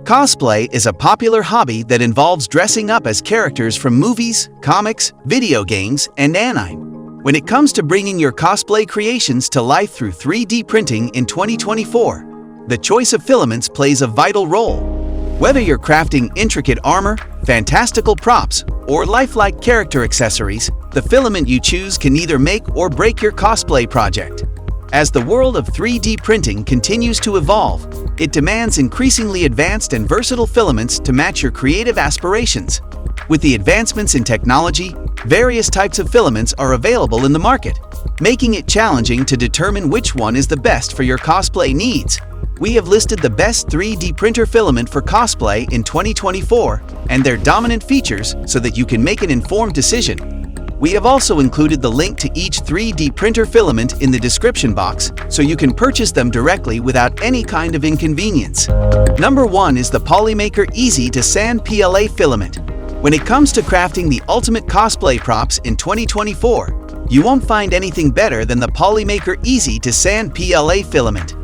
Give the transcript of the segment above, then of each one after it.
Cosplay is a popular hobby that involves dressing up as characters from movies, comics, video games, and anime. When it comes to bringing your cosplay creations to life through 3D printing in 2024, the choice of filaments plays a vital role. Whether you're crafting intricate armor, fantastical props, or lifelike character accessories, the filament you choose can either make or break your cosplay project. As the world of 3D printing continues to evolve, it demands increasingly advanced and versatile filaments to match your creative aspirations. With the advancements in technology, various types of filaments are available in the market, making it challenging to determine which one is the best for your cosplay needs. We have listed the best 3D printer filament for cosplay in 2024 and their dominant features so that you can make an informed decision. We have also included the link to each 3D printer filament in the description box so you can purchase them directly without any kind of inconvenience. Number 1 is the Polymaker Easy to Sand PLA filament. When it comes to crafting the ultimate cosplay props in 2024, you won't find anything better than the Polymaker Easy to Sand PLA filament.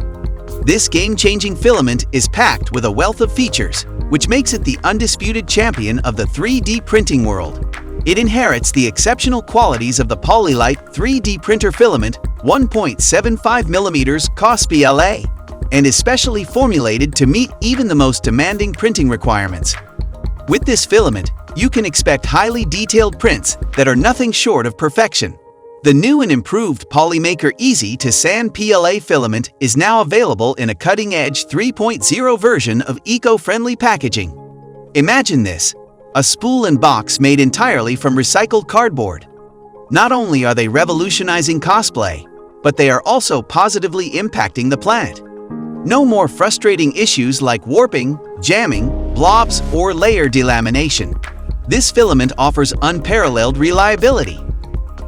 This game-changing filament is packed with a wealth of features, which makes it the undisputed champion of the 3D printing world. It inherits the exceptional qualities of the Polylite 3D printer filament 1.75mm cospla and is specially formulated to meet even the most demanding printing requirements. With this filament, you can expect highly detailed prints that are nothing short of perfection. The new and improved Polymaker Easy to Sand PLA filament is now available in a cutting-edge 3.0 version of eco-friendly packaging. Imagine this: a spool and box made entirely from recycled cardboard. Not only are they revolutionizing cosplay, but they are also positively impacting the planet. No more frustrating issues like warping, jamming, blobs, or layer delamination. This filament offers unparalleled reliability.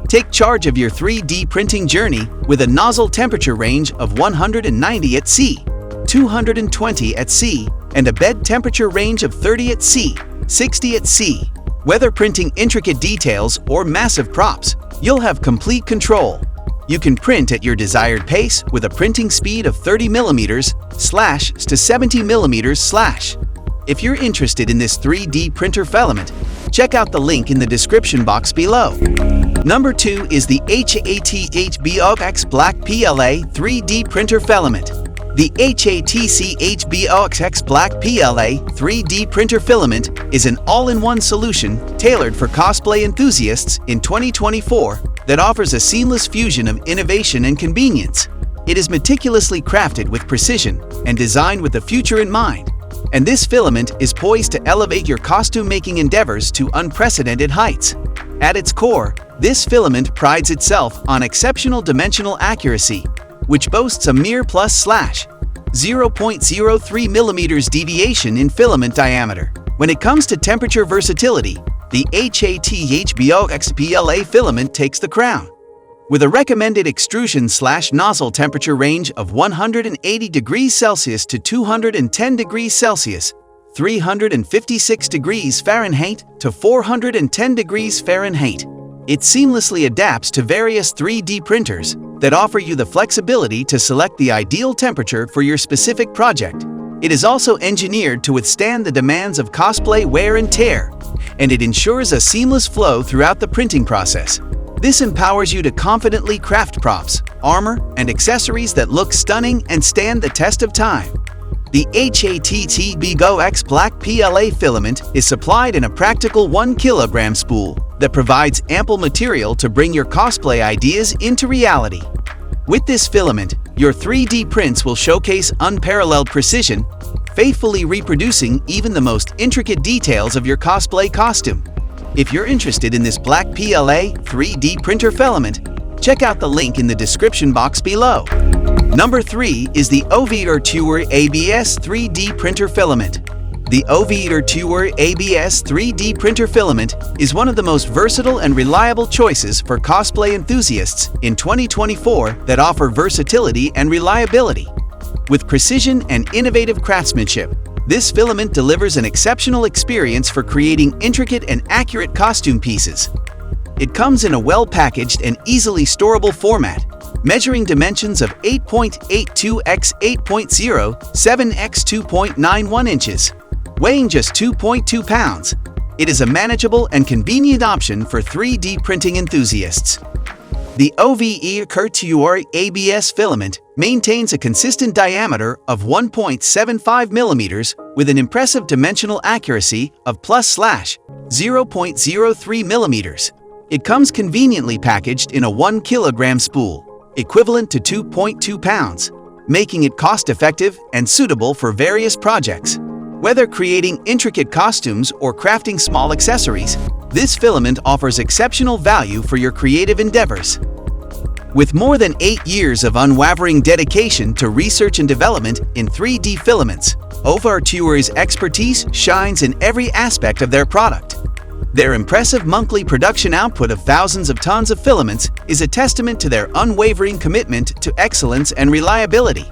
Take charge of your 3D printing journey with a nozzle temperature range of 190 at C, 220 at C, and a bed temperature range of 30 at C, 60 at C. Whether printing intricate details or massive props, you'll have complete control. You can print at your desired pace with a printing speed of 30mm/ to 70mm/. If you're interested in this 3D printer filament, check out the link in the description box below. Number 2 is the HATCHBOX Black PLA 3D printer filament. The HATCHBOX Black PLA 3D printer filament is an all-in-one solution tailored for cosplay enthusiasts in 2024 that offers a seamless fusion of innovation and convenience. It is meticulously crafted with precision and designed with the future in mind, and this filament is poised to elevate your costume-making endeavors to unprecedented heights. At its core, this filament prides itself on exceptional dimensional accuracy, which boasts a mere +0.03mm deviation in filament diameter. When it comes to temperature versatility, the HATCHBOX PLA filament takes the crown. With a recommended extrusion/nozzle temperature range of 180 degrees Celsius to 210 degrees Celsius, 356 degrees Fahrenheit to 410 degrees Fahrenheit, it seamlessly adapts to various 3D printers that offer you the flexibility to select the ideal temperature for your specific project. It is also engineered to withstand the demands of cosplay wear and tear, and it ensures a seamless flow throughout the printing process. This empowers you to confidently craft props, armor, and accessories that look stunning and stand the test of time. The HATCHBOX Black PLA filament is supplied in a practical 1 kg spool that provides ample material to bring your cosplay ideas into reality. With this filament, your 3D prints will showcase unparalleled precision, faithfully reproducing even the most intricate details of your cosplay costume. If you're interested in this Black PLA 3D printer filament, check out the link in the description box below. Number 3 is the Oveator Tour ABS 3D printer filament. The Oveator Tour ABS 3D printer filament is one of the most versatile and reliable choices for cosplay enthusiasts in 2024 that offer versatility and reliability. With precision and innovative craftsmanship, this filament delivers an exceptional experience for creating intricate and accurate costume pieces. It comes in a well-packaged and easily storable format, measuring dimensions of 8.82 x 8.0, 7 x 2.91 inches. Weighing just 2.2 pounds, it is a manageable and convenient option for 3D printing enthusiasts. The OVE Couture ABS filament maintains a consistent diameter of 1.75 millimeters with an impressive dimensional accuracy of +/0.03 millimeters. It comes conveniently packaged in a 1 kilogram spool, equivalent to 2.2 pounds, making it cost-effective and suitable for various projects. Whether creating intricate costumes or crafting small accessories, this filament offers exceptional value for your creative endeavors. With more than 8 years of unwavering dedication to research and development in 3D filaments, OVE Couture's expertise shines in every aspect of their product. Their impressive monthly production output of thousands of tons of filaments is a testament to their unwavering commitment to excellence and reliability.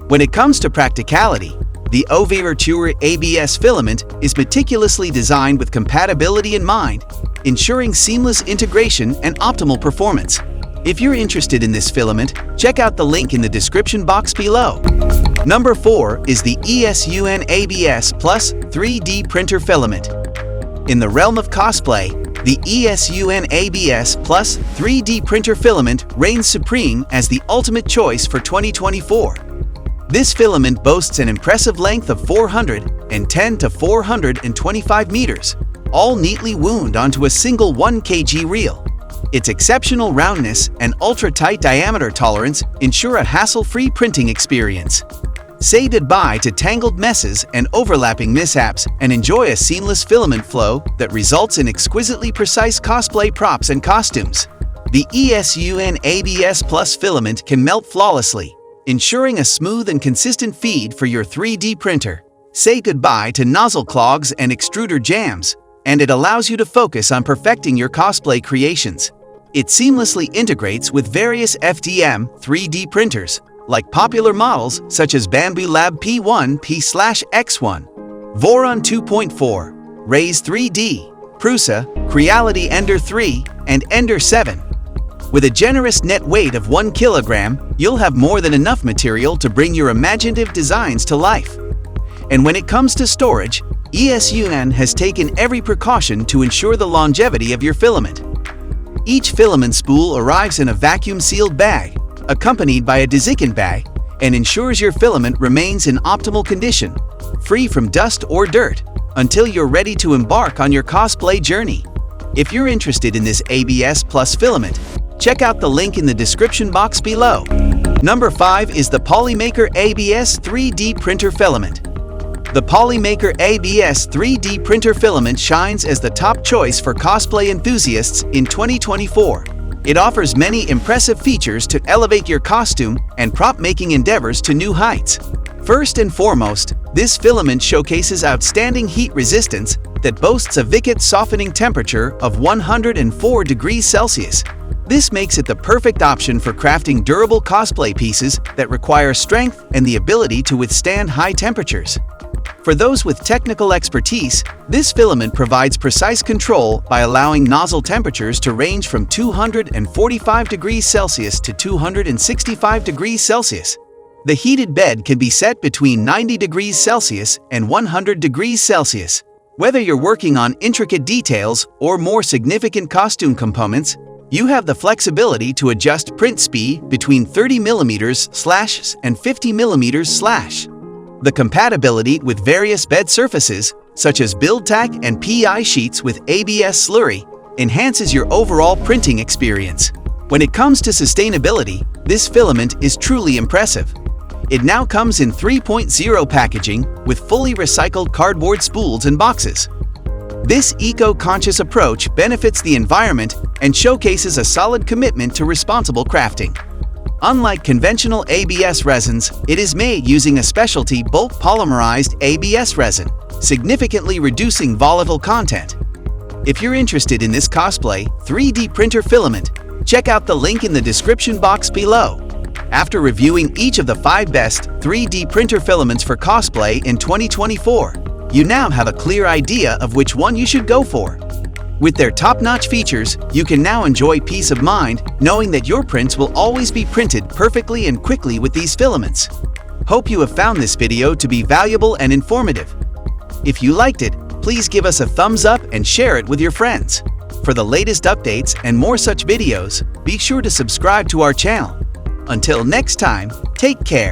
When it comes to practicality, the OVE Couture ABS filament is meticulously designed with compatibility in mind, ensuring seamless integration and optimal performance. If you're interested in this filament, check out the link in the description box below. Number 4 is the ESUN ABS Plus 3D Printer Filament. In the realm of cosplay, the ESUN ABS Plus 3D Printer Filament reigns supreme as the ultimate choice for 2024. This filament boasts an impressive length of 410 to 425 meters, all neatly wound onto a single 1 kg reel. Its exceptional roundness and ultra-tight diameter tolerance ensure a hassle-free printing experience. Say goodbye to tangled messes and overlapping mishaps and enjoy a seamless filament flow that results in exquisitely precise cosplay props and costumes. The ESUN ABS Plus filament can melt flawlessly, ensuring a smooth and consistent feed for your 3D printer. Say goodbye to nozzle clogs and extruder jams, and it allows you to focus on perfecting your cosplay creations. It seamlessly integrates with various FDM 3D printers, like popular models such as Bambu Lab P1 P/X1, Voron 2.4, Raise 3D, Prusa, Creality Ender 3, and Ender 7. With a generous net weight of 1 kilogram, you'll have more than enough material to bring your imaginative designs to life. And when it comes to storage, ESUN has taken every precaution to ensure the longevity of your filament. Each filament spool arrives in a vacuum-sealed bag, accompanied by a desiccant bag, and ensures your filament remains in optimal condition, free from dust or dirt, until you're ready to embark on your cosplay journey. If you're interested in this ABS Plus filament, check out the link in the description box below. Number 5 is the Polymaker ABS 3D Printer Filament. The Polymaker ABS 3D Printer Filament shines as the top choice for cosplay enthusiasts in 2024. It offers many impressive features to elevate your costume and prop-making endeavors to new heights. First and foremost, this filament showcases outstanding heat resistance that boasts a Vickit softening temperature of 104 degrees Celsius. This makes it the perfect option for crafting durable cosplay pieces that require strength and the ability to withstand high temperatures. For those with technical expertise, this filament provides precise control by allowing nozzle temperatures to range from 245 degrees Celsius to 265 degrees Celsius. The heated bed can be set between 90 degrees Celsius and 100 degrees Celsius. Whether you're working on intricate details or more significant costume components, you have the flexibility to adjust print speed between 30mm/ and 50mm/. The compatibility with various bed surfaces, such as BuildTack and PI sheets with ABS slurry, enhances your overall printing experience. When it comes to sustainability, this filament is truly impressive. It now comes in 3.0 packaging with fully recycled cardboard spools and boxes. This eco-conscious approach benefits the environment and showcases a solid commitment to responsible crafting. Unlike conventional ABS resins, it is made using a specialty bulk polymerized ABS resin, significantly reducing volatile content. If you're interested in this cosplay 3D printer filament, check out the link in the description box below. After reviewing each of the 5 best 3D printer filaments for cosplay in 2024, you now have a clear idea of which one you should go for. With their top-notch features, you can now enjoy peace of mind knowing that your prints will always be printed perfectly and quickly with these filaments. Hope you have found this video to be valuable and informative. If you liked it, please give us a thumbs up and share it with your friends. For the latest updates and more such videos, be sure to subscribe to our channel. Until next time, take care.